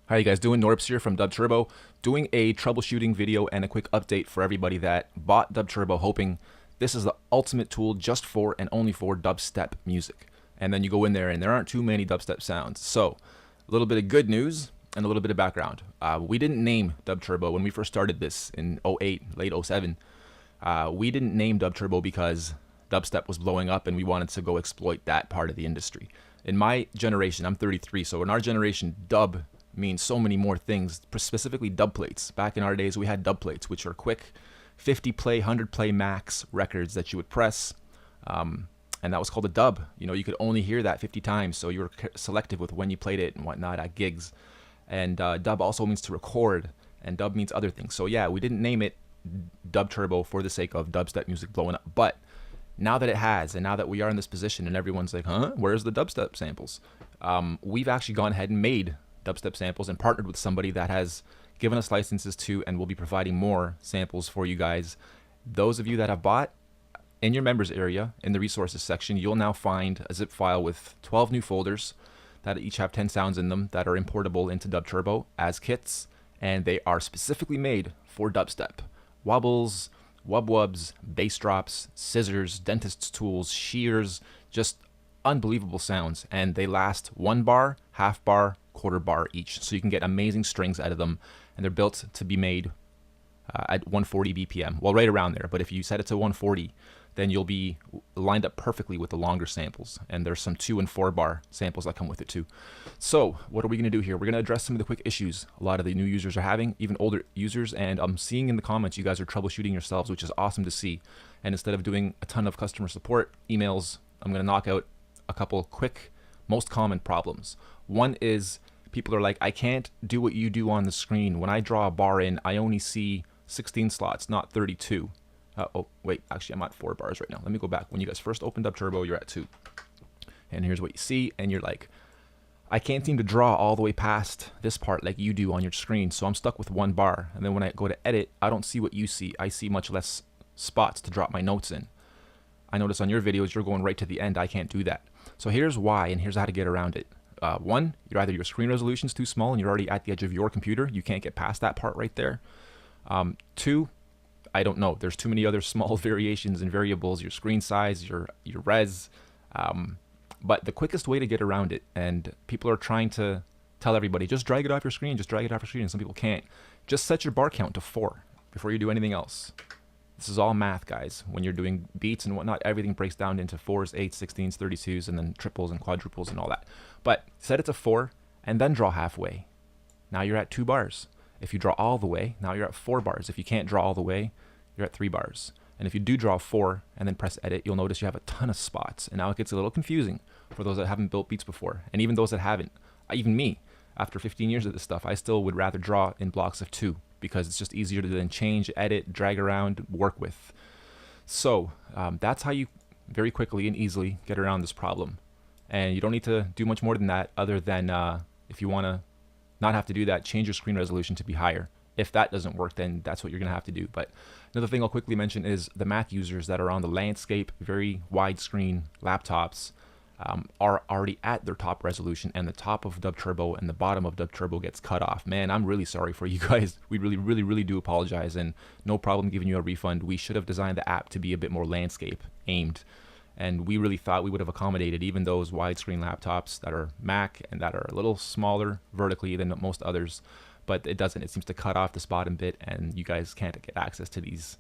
How you guys doing? Norps here from DUBTurbo, doing a troubleshooting video and a quick update for everybody that bought DUBTurbo, hoping this is the ultimate tool just for and only for dubstep music. And then you go in there and there aren't too many dubstep sounds. So a little bit of good news and a little bit of background. We didn't name DUBTurbo when we first started this in 08, late 07. We didn't name DUBTurbo because dubstep was blowing up and we wanted to go exploit that part of the industry. In my generation, I'm 33, so in our generation, dub means so many more things, specifically dub plates. Back in our days, we had dub plates, which are quick 50 play, 100 play max records that you would press. And that was called a dub. You know, you could only hear that 50 times, so you were selective with when you played it and whatnot at gigs. And dub also means to record, and dub means other things. So yeah, we didn't name it DUBTurbo for the sake of dubstep music blowing up. But now that it has, and now that we are in this position and everyone's like, huh, where's the dubstep samples? We've actually gone ahead and made dubstep samples and partnered with somebody that has given us licenses to and will be providing more samples for you guys. Those of you that have bought, in your members area in the resources section, you'll now find a zip file with 12 new folders that each have 10 sounds in them that are importable into DUBTurbo as kits, and they are specifically made for dubstep. Wobbles, wub-wubs, bass drops, scissors, dentist's tools, shears, just unbelievable sounds, and they last 1 bar, half bar, quarter bar each, so you can get amazing strings out of them, and they're built to be made at 140 BPM, well, right around there. But if you set it to 140, then you'll be lined up perfectly with the longer samples, and there's some 2 and 4 bar samples that come with it too. So what are we going to do here? We're going to address some of the quick issues a lot of the new users are having, even older users, and I'm seeing in the comments you guys are troubleshooting yourselves, which is awesome to see. And instead of doing a ton of customer support emails, I'm going to knock out a couple quick, most common problems. One is people are like, I can't do what you do on the screen. When I draw a bar in, I only see 16 slots, not 32. Oh, wait, actually, I'm at 4 bars right now. Let me go back. When you guys first opened up Turbo, you're at 2. And here's what you see, and you're like, I can't seem to draw all the way past this part like you do on your screen, so I'm stuck with 1 bar. And then when I go to edit, I don't see what you see. I see much less spots to drop my notes in. I notice on your videos, you're going right to the end. I can't do that. So here's why, and here's how to get around it. One, either your screen resolution is too small and you're already at the edge of your computer. You can't get past that part right there. 2, I don't know. There's too many other small variations and variables, your screen size, your res. But the quickest way to get around it, and people are trying to tell everybody, just drag it off your screen, just drag it off your screen, and some people can't. Just set your bar count to 4 before you do anything else. This is all math, guys. When you're doing beats and whatnot, everything breaks down into 4s, 8s, 16s, 32s, and then triples and quadruples and all that. But set it to 4 and then draw halfway. Now you're at 2 bars. If you draw all the way, now you're at 4 bars. If you can't draw all the way, you're at 3 bars. And if you do draw 4 and then press edit, you'll notice you have a ton of spots. And now it gets a little confusing for those that haven't built beats before. And even those that haven't, even me, after 15 years of this stuff, I still would rather draw in blocks of 2 because it's just easier to then change, edit, drag around, work with. So that's how you very quickly and easily get around this problem. And you don't need to do much more than that, other than if you want to not have to do that, change your screen resolution to be higher. If that doesn't work, then that's what you're going to have to do. But another thing I'll quickly mention is the Mac users that are on the landscape, very widescreen laptops are already at their top resolution, and the top of DUBTurbo and the bottom of DUBTurbo gets cut off. Man, I'm really sorry for you guys. We really do apologize, and no problem giving you a refund. We should have designed the app to be a bit more landscape aimed, and we really thought we would have accommodated even those widescreen laptops that are Mac and that are a little smaller vertically than most others. But it doesn't. It seems to cut off this bottom bit, and you guys can't get access to these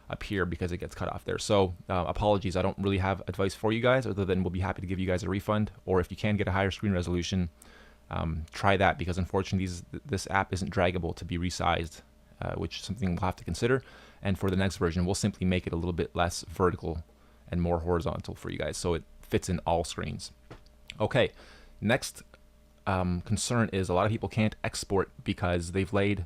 up here because it gets cut off there. So apologies. I don't really have advice for you guys other than we'll be happy to give you guys a refund, or if you can get a higher screen resolution, try that, because unfortunately this app isn't draggable to be resized, which is something we'll have to consider. And for the next version, we'll simply make it a little bit less vertical and more horizontal for you guys so it fits in all screens. Okay, next concern is a lot of people can't export because they've laid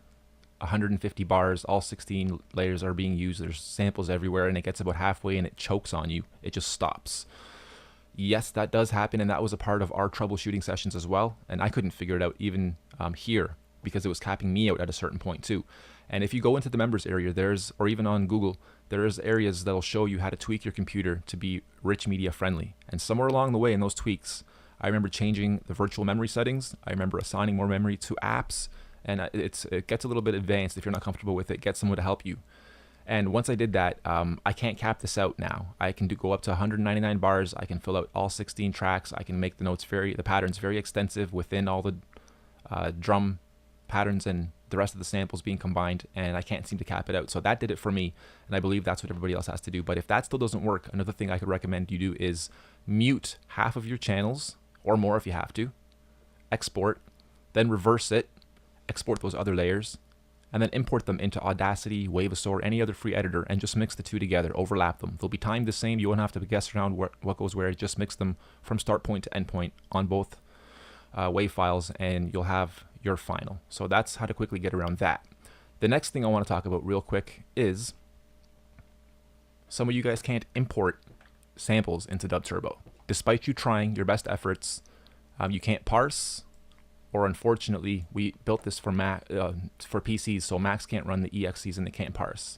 150 bars, all 16 layers are being used, there's samples everywhere, and it gets about halfway and it chokes on you. It just stops. Yes, that does happen, and that was a part of our troubleshooting sessions as well, and I couldn't figure it out even here because it was capping me out at a certain point too. And if you go into the members area, or even on Google, there's areas that'll show you how to tweak your computer to be rich media friendly, and somewhere along the way in those tweaks, I remember changing the virtual memory settings. I remember assigning more memory to apps, and it gets a little bit advanced. If you're not comfortable with it, get someone to help you. And once I did that, I can't cap this out now. I can go up to 199 bars. I can fill out all 16 tracks. I can make the patterns very extensive within all the drum patterns and the rest of the samples being combined, and I can't seem to cap it out. So that did it for me, and I believe that's what everybody else has to do. But if that still doesn't work, another thing I could recommend you do is mute half of your channels, or more if you have to, export, then reverse it, export those other layers, and then import them into Audacity, Wavesaur, or any other free editor, and just mix the two together, overlap them. They'll be timed the same. You won't have to guess around what goes where. Just mix them from start point to end point on both WAV files, and you'll have your final. So that's how to quickly get around that. The next thing I want to talk about real quick is some of you guys can't import samples into DUBturbo. Despite you trying your best efforts, you can't parse, or unfortunately, we built this for for PCs, so Macs can't run the EXEs and they can't parse.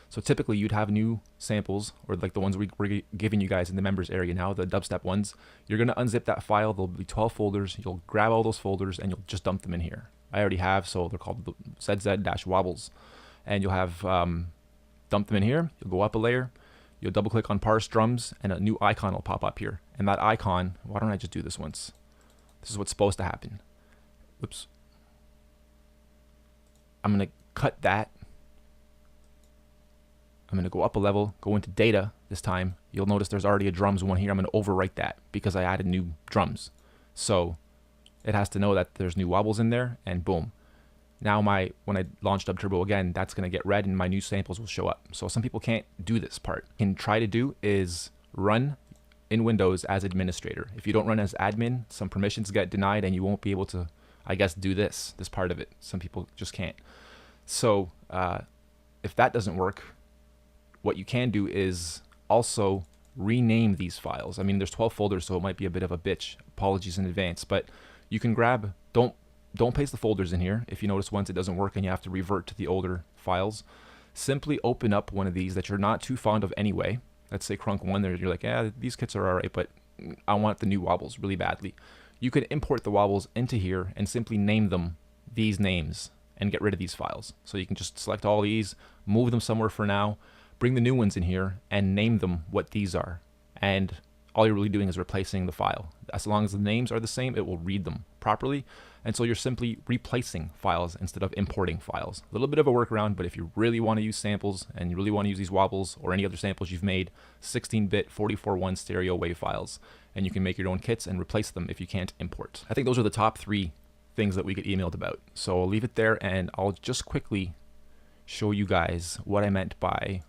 So typically you'd have new samples, or like the ones we're giving you guys in the members area now, the dubstep ones. You're gonna unzip that file. There'll be 12 folders. You'll grab all those folders and you'll just dump them in here. I already have, so they're called the ZZ-wobbles. And you'll have dump them in here. You'll go up a layer. You'll double click on parse drums and a new icon will pop up here. And that icon, why don't I just do this once? This is what's supposed to happen. Oops. I'm gonna cut that. I'm going to go up a level, go into data this time. You'll notice there's already a drums one here. I'm going to overwrite that because I added new drums. So it has to know that there's new wobbles in there, and boom. Now when I launch DUBturbo again, that's going to get read and my new samples will show up. So some people can't do this part. What you can try to do is run in Windows as administrator. If you don't run as admin, some permissions get denied and you won't be able to, I guess, do this part of it. Some people just can't. So if that doesn't work, what you can do is also rename these files. I mean, there's 12 folders, so it might be a bit of a bitch. Apologies in advance, but you can grab, don't paste the folders in here. If you notice once it doesn't work and you have to revert to the older files, simply open up one of these that you're not too fond of anyway. Let's say Crunk 1 there, you're like, yeah, these kits are alright, but I want the new wobbles really badly. You can import the wobbles into here and simply name them these names and get rid of these files. So you can just select all these, move them somewhere for now, bring the new ones in here and name them what these are. And all you're really doing is replacing the file. As long as the names are the same, it will read them properly. And so you're simply replacing files instead of importing files. A little bit of a workaround, but if you really want to use samples and you really want to use these wobbles or any other samples you've made, 16-bit 44.1 stereo WAV files, and you can make your own kits and replace them if you can't import. I think those are the top 3 things that we get emailed about. So I'll leave it there and I'll just quickly show you guys what I meant by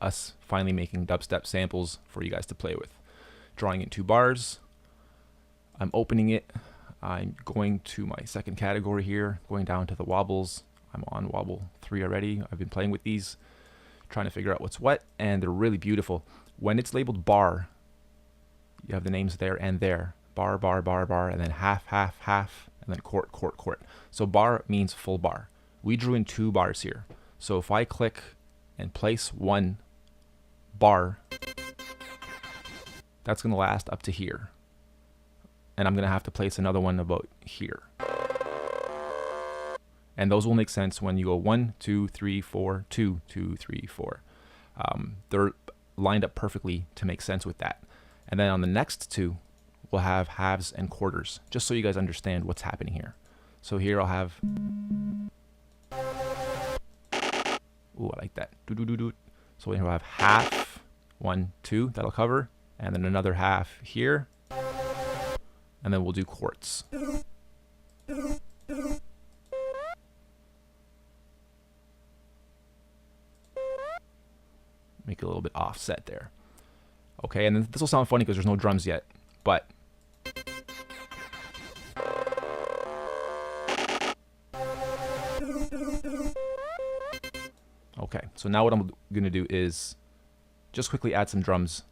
us finally making dubstep samples for you guys to play with. Drawing in 2 bars. I'm opening it. I'm going to my second category here, going down to the wobbles. I'm on wobble 3 already. I've been playing with these, trying to figure out what's what, and they're really beautiful. When it's labeled bar, you have the names there and there. Bar, bar, bar, bar, and then half, half, half, and then quart, quart, quart. So bar means full bar. We drew in 2 bars here. So if I click and place 1 bar, that's going to last up to here. And I'm going to have to place another one about here. And those will make sense when you go 1, 2, 3, 4, 2, 2, 3, 4. They're lined up perfectly to make sense with that. And then on the next 2, we'll have halves and quarters, just so you guys understand what's happening here. So here I'll have, ooh, I like that. So here we'll have half, 1, 2, that'll cover, and then another half here, and then we'll do quarts. Make it a little bit offset there. Okay, and then this will sound funny because there's no drums yet, but okay, so now what I'm going to do is just quickly add some drums,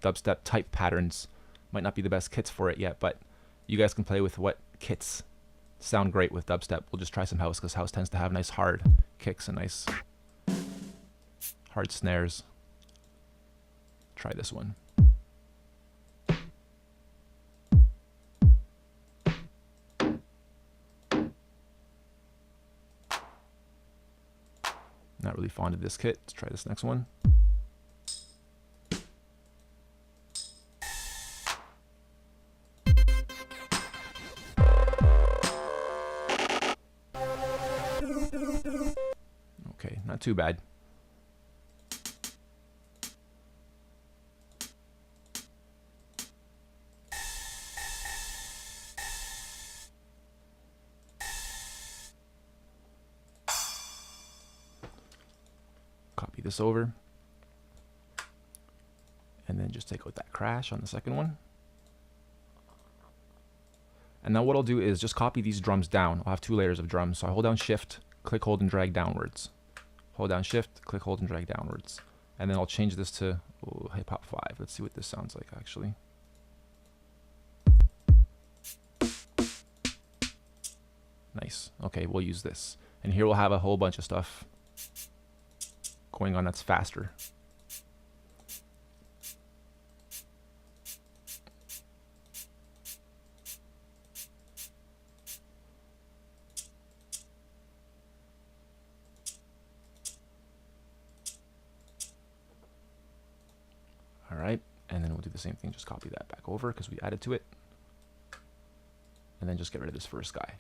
dubstep type patterns. Might not be the best kits for it yet, but you guys can play with what kits sound great with dubstep. We'll just try some house because house tends to have nice hard kicks and nice hard snares. Try this one. Not really fond of this kit. Let's try this next one. Okay, not too bad. Copy this over. And then just take out that crash on the second one. And now what I'll do is just copy these drums down. I'll have 2 layers of drums. So I hold down Shift, click, hold, and drag downwards. Hold down Shift, click, hold, and drag downwards. And then I'll change this to hip hop 5. Let's see what this sounds like actually. Nice. Okay, we'll use this. And here we'll have a whole bunch of stuff going on that's faster. All right, and then we'll do the same thing, just copy that back over because we added to it. And then just get rid of this first guy.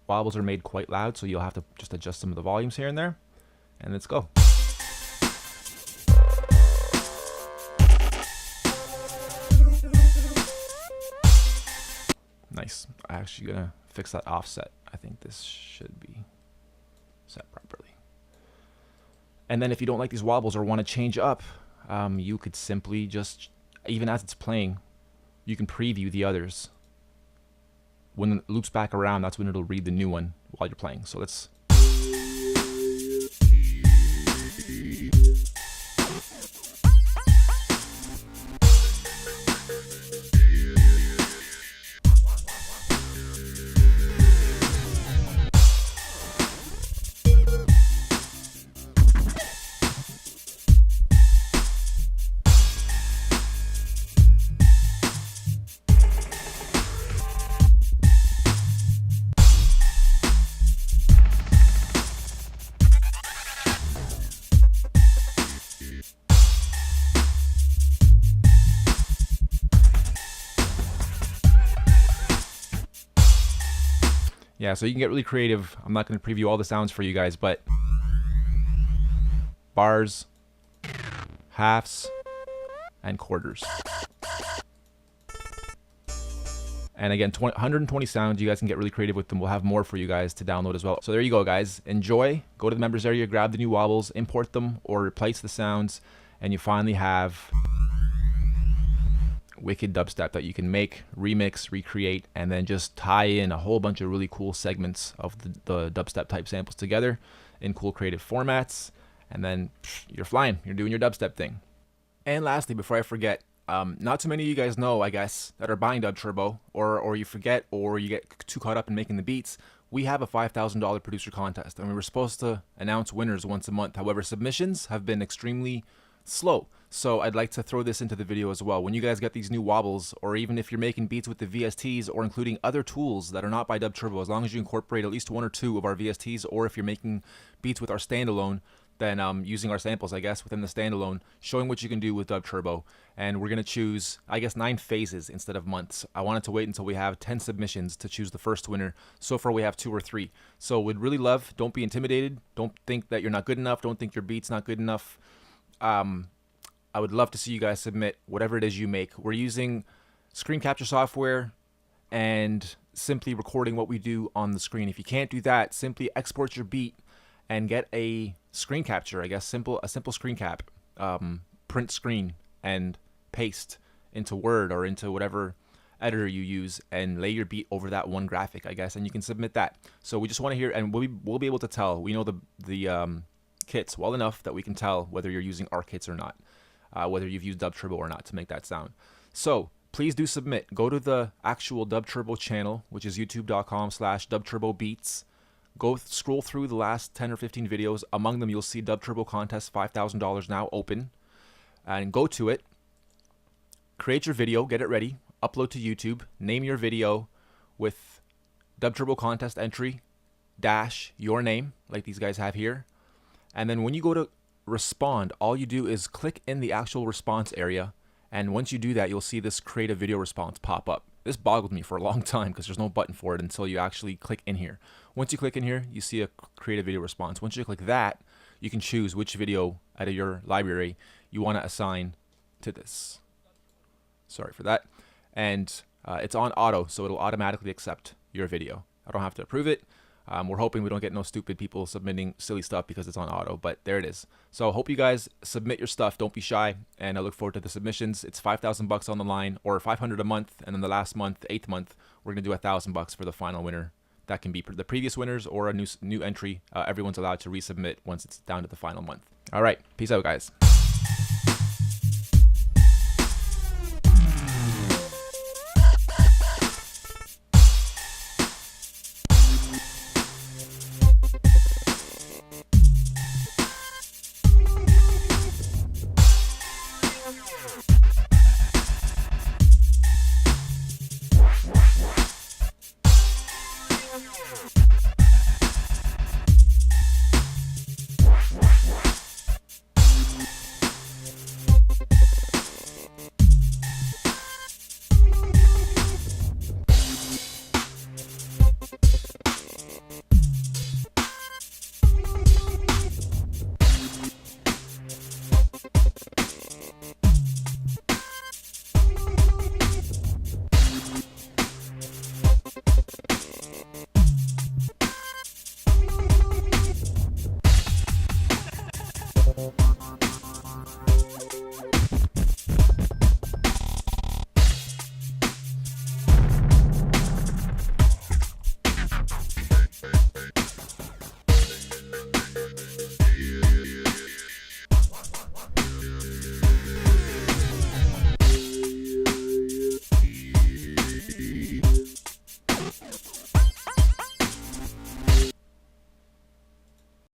Wobbles are made quite loud, so you'll have to just adjust some of the volumes here and there. And let's go. Nice. I'm actually gonna fix that offset. I think this should be set properly. And then if you don't like these wobbles or want to change up, you could simply just, even as it's playing, you can preview the others. When it loops back around, that's when it'll read the new one while you're playing. So let's... Yeah, so you can get really creative. I'm not going to preview all the sounds for you guys, but bars, halves, and quarters. And again, 120 sounds. You guys can get really creative with them. We'll have more for you guys to download as well. So there you go, guys. Enjoy. Go to the members area, grab the new wobbles, import them, or replace the sounds, and you finally have wicked dubstep that you can make, remix, recreate, and then just tie in a whole bunch of really cool segments of the dubstep type samples together in cool creative formats, and then you're flying. You're doing your dubstep thing. And lastly, before I forget, not too many of you guys know, I guess, that are buying DUBturbo, or you forget, or you get too caught up in making the beats. We have a $5,000 producer contest, and we were supposed to announce winners once a month. However, submissions have been extremely slow. So I'd like to throw this into the video as well. When you guys get these new wobbles, or even if you're making beats with the VSTs or including other tools that are not by DUBturbo, as long as you incorporate at least 1 or 2 of our VSTs, or if you're making beats with our standalone, then using our samples, I guess, within the standalone, showing what you can do with DUBturbo. And we're gonna choose, I guess, 9 phases instead of months. I wanted to wait until we have 10 submissions to choose the first winner. So far we have 2 or 3. So we'd really love, don't be intimidated. Don't think that you're not good enough. Don't think your beat's not good enough. I would love to see you guys submit whatever it is you make. We're using screen capture software and simply recording what we do on the screen. If you can't do that, simply export your beat and get a screen capture, I guess, a simple screen cap, print screen and paste into Word or into whatever editor you use and lay your beat over that one graphic, I guess, and you can submit that. So we just want to hear, and we'll be able to tell. We know the kits well enough that we can tell whether you're using our kits or not. Whether you've used DUBturbo or not to make that sound. So please do submit. Go to the actual DUBturbo channel, which is youtube.com/DUBturboBeats. Go scroll through the last 10 or 15 videos. Among them, you'll see DUBturbo contest, $5,000 now open. And go to it. Create your video, get it ready, upload to YouTube, name your video with DUBturbo contest entry dash your name, like these guys have here. And then when you go to respond, all you do is click in the actual response area. And once you do that, you'll see this create a video response pop up. This boggled me for a long time because there's no button for it until you actually click in here. Once you click in here, you see a create a video response. Once you click that, you can choose which video out of your library you want to assign to this. Sorry for that. And it's on auto, so it'll automatically accept your video. I don't have to approve it. We're hoping we don't get no stupid people submitting silly stuff because it's on auto, but there it is. So hope you guys submit your stuff. Don't be shy, and I look forward to the submissions. It's $5,000 on the line, or $500 a month, and then the last month, 8th month, we're gonna do $1,000 for the final winner. That can be the previous winners or a new entry. Everyone's allowed to resubmit once it's down to the final month. All right, peace out, guys.